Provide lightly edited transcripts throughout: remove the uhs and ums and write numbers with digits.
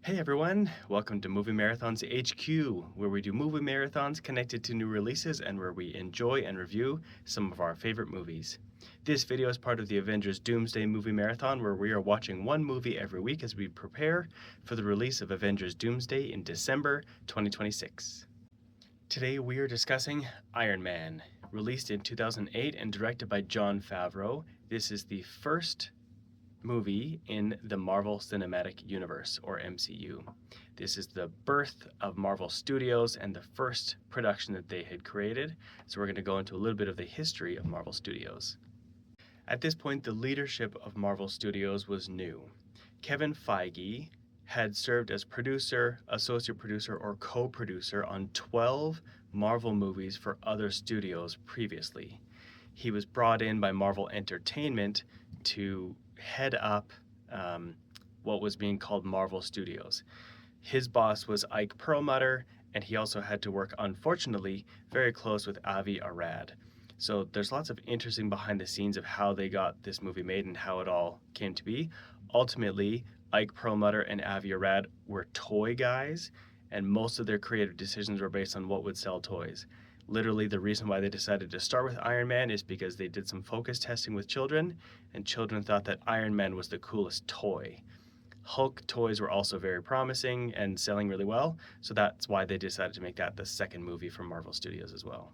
Hey everyone, welcome to Movie Marathons HQ, where we do movie marathons connected to new releases and where we enjoy and review some of our favorite movies. This video is part of the Avengers Doomsday Movie Marathon, where we are watching one movie every week as we prepare for the release of Avengers Doomsday in December 2026. Today we are discussing Iron Man. Released in 2008 and directed by Jon Favreau, this is the first movie in the Marvel Cinematic Universe, or MCU. This is the birth of Marvel Studios and the first production that they had created, so we're going to go into a little bit of the history of Marvel Studios. At this point, the leadership of Marvel Studios was new. Kevin Feige had served as producer, associate producer, or co-producer on 12 Marvel movies for other studios previously. He was brought in by Marvel Entertainment to head up what was being called Marvel Studios. His boss was Ike Perlmutter, and he also had to work, unfortunately, very close with Avi Arad. So there's lots of interesting behind the scenes of how they got this movie made and how it all came to be. Ultimately, Ike Perlmutter and Avi Arad were toy guys, and most of their creative decisions were based on what would sell toys. Literally, the reason why they decided to start with Iron Man is because they did some focus testing with children, and children thought that Iron Man was the coolest toy. Hulk toys were also very promising and selling really well, so that's why they decided to make that the second movie from Marvel Studios as well.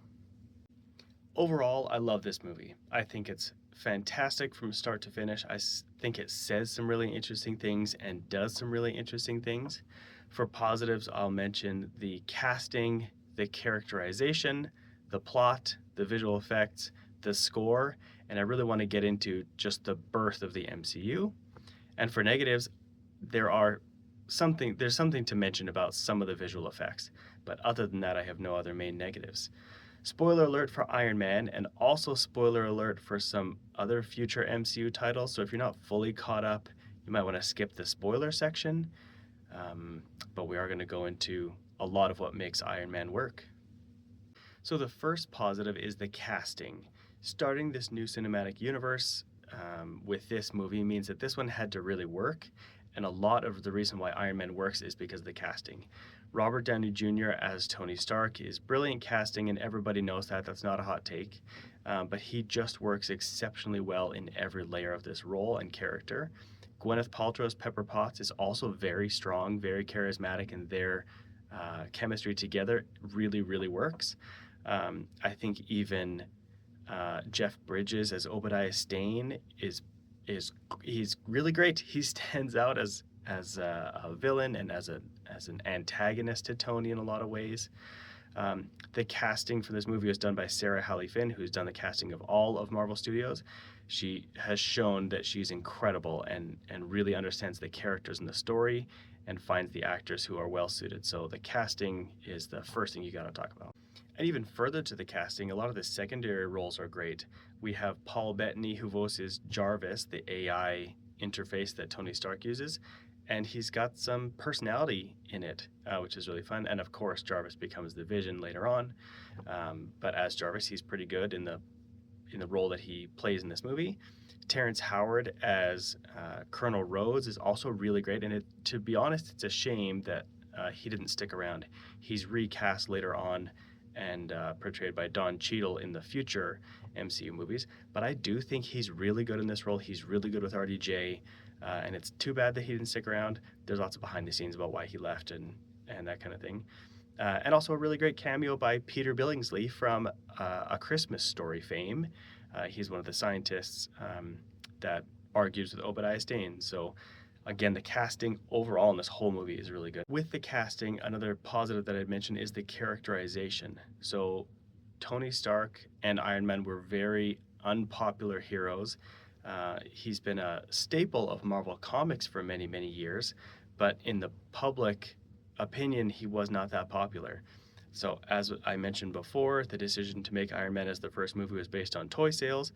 Overall, I love this movie. I think it's fantastic from start to finish. I think it says some really interesting things and does some really interesting things. For positives, I'll mention the casting, the characterization, the plot, the visual effects, the score, and I really want to get into just the birth of the MCU. And for negatives, there's something to mention about some of the visual effects, but other than that, I have no other main negatives. Spoiler alert for Iron Man, and also spoiler alert for some other future MCU titles, so if you're not fully caught up, you might want to skip the spoiler section, but we are going to go into a lot of what makes Iron Man work. So the first positive is the casting. Starting this new cinematic universe with this movie means that this one had to really work, and a lot of the reason why Iron Man works is because of the casting. Robert Downey Jr. as Tony Stark is brilliant casting, and everybody knows that. That's not a hot take, but he just works exceptionally well in every layer of this role and character. Gwyneth Paltrow's Pepper Potts is also very strong, very charismatic, and their chemistry together really, really works. I think even Jeff Bridges as Obadiah Stane he's really great. He stands out as a villain and as an antagonist to Tony in a lot of ways. The casting for this movie was done by Sarah Halley Finn, who's done the casting of all of Marvel Studios. She has shown that she's incredible and really understands the characters and the story and finds the actors who are well suited. So the casting is the first thing you got to talk about. And even further to the casting, a lot of the secondary roles are great. We have Paul Bettany, who voices Jarvis, the AI interface that Tony Stark uses, and he's got some personality in it, which is really fun. And of course, Jarvis becomes the Vision later on. But as Jarvis, he's pretty good in the role that he plays in this movie. Terrence Howard as Colonel Rhodes is also really great, and to be honest, it's a shame that he didn't stick around. He's recast later on and portrayed by Don Cheadle in the future MCU movies, but I do think he's really good in this role. He's really good with RDJ, and it's too bad that he didn't stick around. There's lots of behind the scenes about why he left and that kind of thing. And also a really great cameo by Peter Billingsley from A Christmas Story fame. He's one of the scientists that argues with Obadiah Stane. So again, the casting overall in this whole movie is really good. With the casting, another positive that I'd mention is the characterization. So Tony Stark and Iron Man were very unpopular heroes. He's been a staple of Marvel Comics for many, many years, but in the public opinion, he was not that popular. So as I mentioned before, the decision to make Iron Man as the first movie was based on toy sales,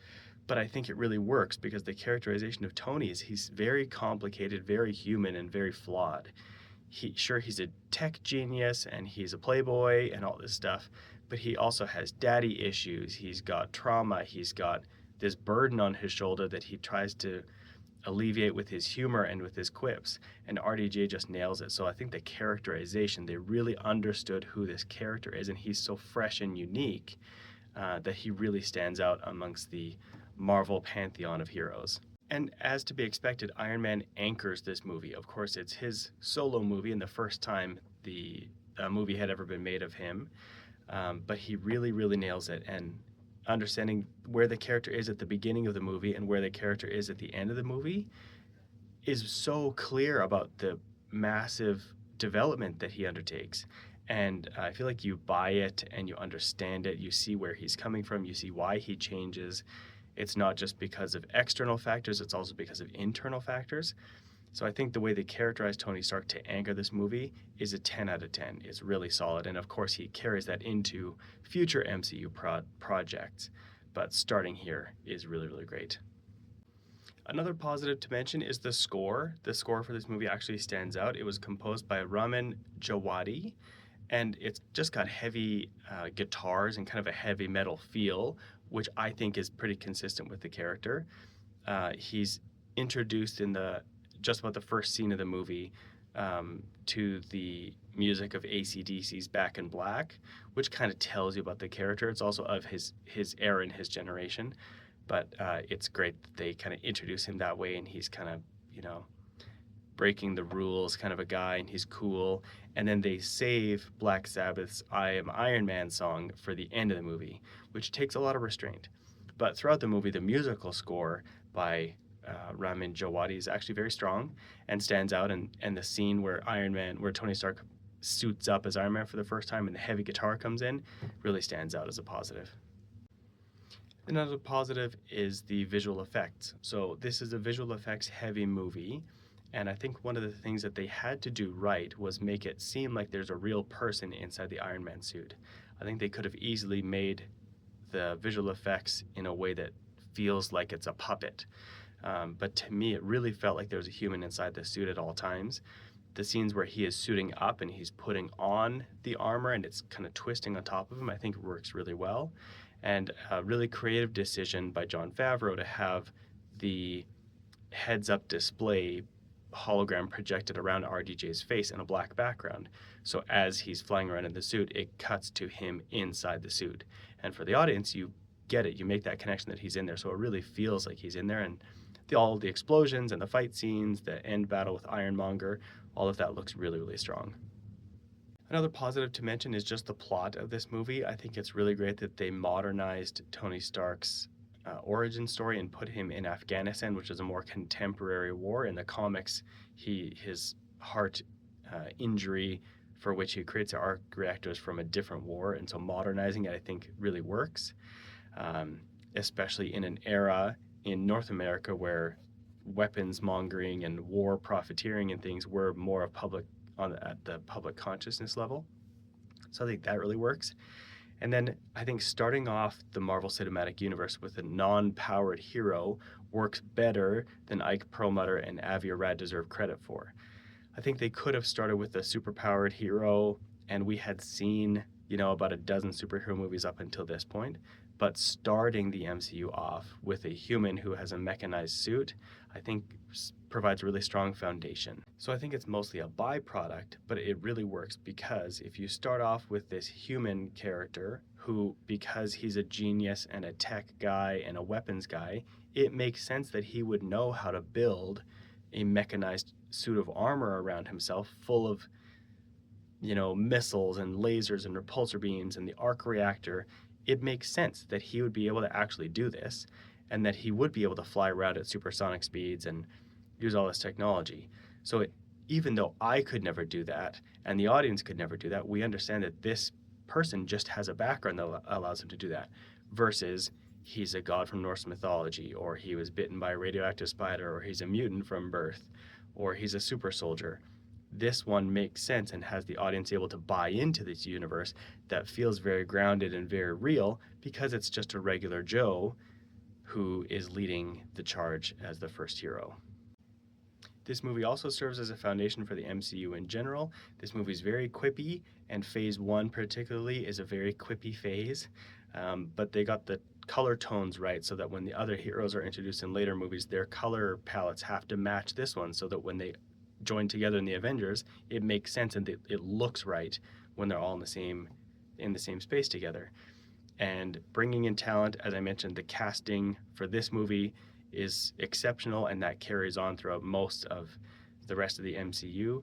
but I think it really works because the characterization of Tony is he's very complicated, very human, and very flawed. He's a tech genius and he's a playboy and all this stuff, but he also has daddy issues. He's got trauma. He's got this burden on his shoulder that he tries to alleviate with his humor and with his quips, and RDJ just nails it. So I think the characterization, they really understood who this character is, and he's so fresh and unique that he really stands out amongst the Marvel pantheon of heroes. And as to be expected, Iron Man anchors this movie. Of course, it's his solo movie and the first time the movie had ever been made of him, but he really, really nails it. And understanding where the character is at the beginning of the movie and where the character is at the end of the movie is so clear about the massive development that he undertakes. And I feel like you buy it and you understand it. You see where he's coming from. You see why he changes. It's not just because of external factors, it's also because of internal factors. So I think the way they characterize Tony Stark to anchor this movie is a 10 out of 10. It's really solid. And of course, he carries that into future MCU projects. But starting here is really, really great. Another positive to mention is the score. The score for this movie actually stands out. It was composed by Ramin Djawadi, and it's just got heavy guitars and kind of a heavy metal feel, which I think is pretty consistent with the character. He's introduced in just about the first scene of the movie to the music of AC/DC's Back in Black, which kind of tells you about the character. It's also of his era and his generation, but it's great that they kind of introduce him that way, and he's kind of, breaking the rules kind of a guy, and he's cool. And then they save Black Sabbath's I Am Iron Man song for the end of the movie, which takes a lot of restraint. But throughout the movie, the musical score by Ramin Djawadi is actually very strong and stands out. And the scene where Tony Stark suits up as Iron Man for the first time and the heavy guitar comes in, really stands out as a positive. Another positive is the visual effects. So this is a visual effects heavy movie. And I think one of the things that they had to do right was make it seem like there's a real person inside the Iron Man suit. I think they could have easily made the visual effects in a way that feels like it's a puppet. But to me, it really felt like there was a human inside the suit at all times. The scenes where he is suiting up and he's putting on the armor and it's kind of twisting on top of him, I think works really well. And a really creative decision by Jon Favreau to have the heads-up display hologram projected around RDJ's face in a black background. So as he's flying around in the suit, it cuts to him inside the suit. And for the audience, you get it. You make that connection that he's in there. So it really feels like he's in there. And all the explosions and the fight scenes, the end battle with Ironmonger, all of that looks really, really strong. Another positive to mention is just the plot of this movie. I think it's really great that they modernized Tony Stark's origin story and put him in Afghanistan, which is a more contemporary war. In the comics, his heart injury for which he creates arc reactors from a different war, and so modernizing it I think really works, especially in an era in North America where weapons mongering and war profiteering and things were more of at the public consciousness level. So I think that really works. And then I think starting off the Marvel Cinematic Universe with a non-powered hero works better than Ike Perlmutter and Avi Arad deserve credit for. I think they could have started with a superpowered hero, and we had seen, about a dozen superhero movies up until this point. But starting the MCU off with a human who has a mechanized suit, I think provides a really strong foundation. So I think it's mostly a byproduct, but it really works because if you start off with this human character who, because he's a genius and a tech guy and a weapons guy, it makes sense that he would know how to build a mechanized suit of armor around himself full of, missiles and lasers and repulsor beams and the arc reactor. It makes sense that he would be able to actually do this and that he would be able to fly around at supersonic speeds and use all this technology. So even though I could never do that and the audience could never do that, we understand that this person just has a background that allows him to do that, versus he's a god from Norse mythology, or he was bitten by a radioactive spider, or he's a mutant from birth, or he's a super soldier. This one makes sense and has the audience able to buy into this universe that feels very grounded and very real because it's just a regular Joe who is leading the charge as the first hero. This movie also serves as a foundation for the MCU in general. This movie is very quippy, and Phase 1 particularly is a very quippy phase. But they got the color tones right so that when the other heroes are introduced in later movies, their color palettes have to match this one so that when they join together in the Avengers, it makes sense and it looks right when they're all in the same space together. And bringing in talent, as I mentioned, the casting for this movie is exceptional, and that carries on throughout most of the rest of the MCU.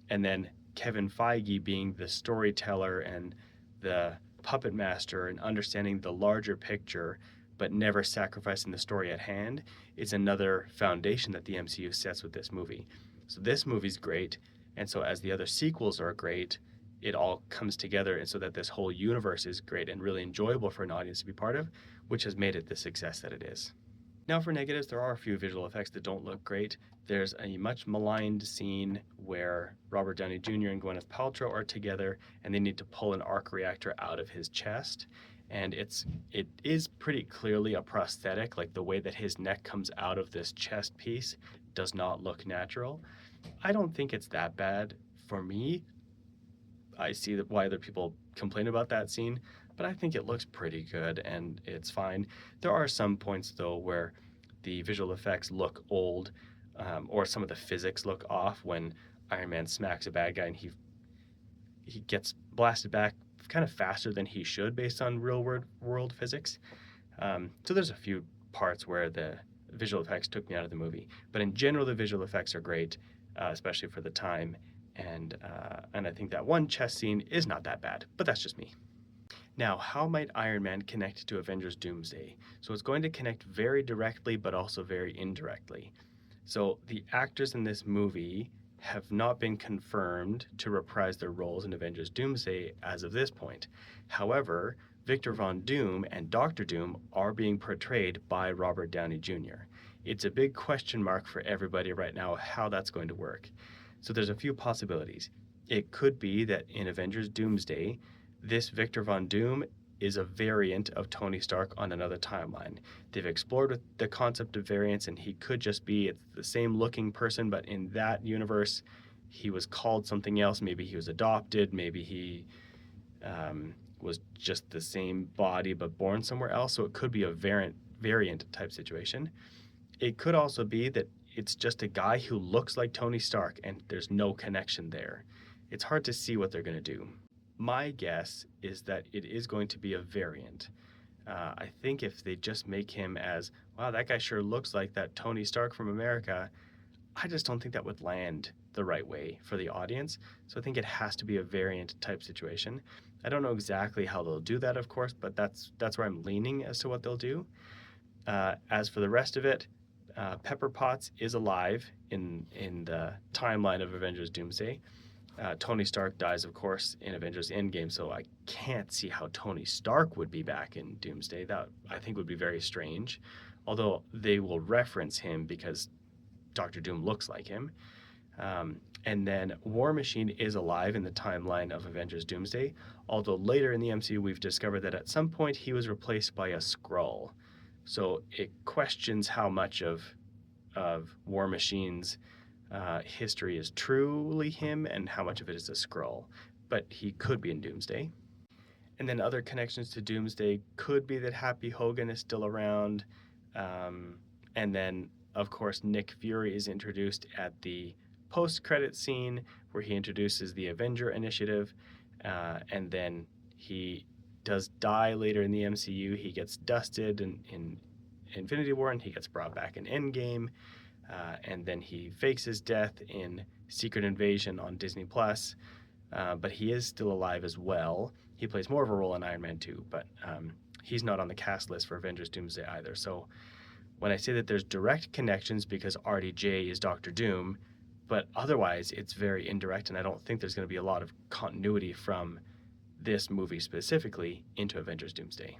And then Kevin Feige being the storyteller and the puppet master and understanding the larger picture but never sacrificing the story at hand is another foundation that the MCU sets with this movie. So this movie's great, and so as the other sequels are great, it all comes together, and so that this whole universe is great and really enjoyable for an audience to be part of, which has made it the success that it is. Now for negatives, there are a few visual effects that don't look great. There's a much maligned scene where Robert Downey Jr. and Gwyneth Paltrow are together and they need to pull an arc reactor out of his chest. And it is pretty clearly a prosthetic, like the way that his neck comes out of this chest piece does not look natural. I don't think it's that bad. For me, I see why other people complain about that scene, but I think it looks pretty good and it's fine. There are some points though where the visual effects look old, or some of the physics look off when Iron Man smacks a bad guy and he gets blasted back kind of faster than he should based on real world physics. So there's a few parts where the visual effects took me out of the movie, but in general the visual effects are great, especially for the time. And I think that one chess scene is not that bad, but that's just me. Now, how might Iron Man connect to Avengers Doomsday? So it's going to connect very directly, but also very indirectly. So the actors in this movie have not been confirmed to reprise their roles in Avengers Doomsday as of this point. However, Victor Von Doom and Doctor Doom are being portrayed by Robert Downey Jr. It's a big question mark for everybody right now how that's going to work. So there's a few possibilities. It could be that in Avengers Doomsday, this Victor Von Doom is a variant of Tony Stark on another timeline. They've explored the concept of variants, and he could just be the same looking person, but in that universe, he was called something else. Maybe he was adopted. Maybe he was just the same body, but born somewhere else. So it could be a variant type situation. It could also be that it's just a guy who looks like Tony Stark and there's no connection there. It's hard to see what they're going to do. My guess is that it is going to be a variant. I think if they just make him as, wow, that guy sure looks like that Tony Stark from America, I just don't think that would land the right way for the audience. So I think it has to be a variant type situation. I don't know exactly how they'll do that, of course, but that's where I'm leaning as to what they'll do. As for the rest of it, Pepper Potts is alive in the timeline of Avengers Doomsday. Tony Stark dies, of course, in Avengers Endgame, so I can't see how Tony Stark would be back in Doomsday. That, I think, would be very strange, although they will reference him because Doctor Doom looks like him. And then War Machine is alive in the timeline of Avengers Doomsday, although later in the MCU we've discovered that at some point he was replaced by a Skrull. So it questions how much of War Machine's history is truly him and how much of it is a Skrull. But he could be in Doomsday. And then other connections to Doomsday could be that Happy Hogan is still around. And then, of course, Nick Fury is introduced at the post-credit scene where he introduces the Avenger Initiative. And then he does die later in the MCU. He gets dusted in Infinity War and he gets brought back in Endgame. And then he fakes his death in Secret Invasion on Disney+. But he is still alive as well. He plays more of a role in Iron Man 2, but he's not on the cast list for Avengers Doomsday either. So when I say that there's direct connections because RDJ is Doctor Doom, but otherwise it's very indirect, and I don't think there's going to be a lot of continuity from this movie specifically into Avengers Doomsday.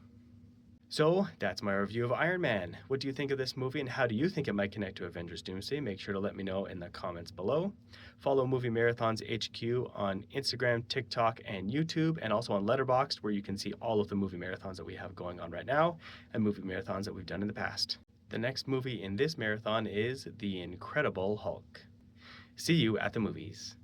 So that's my review of Iron Man. What do you think of this movie and how do you think it might connect to Avengers Doomsday? Make sure to let me know in the comments below. Follow Movie Marathons HQ on Instagram, TikTok, and YouTube, and also on Letterboxd, where you can see all of the movie marathons that we have going on right now and movie marathons that we've done in the past. The next movie in this marathon is The Incredible Hulk. See you at the movies.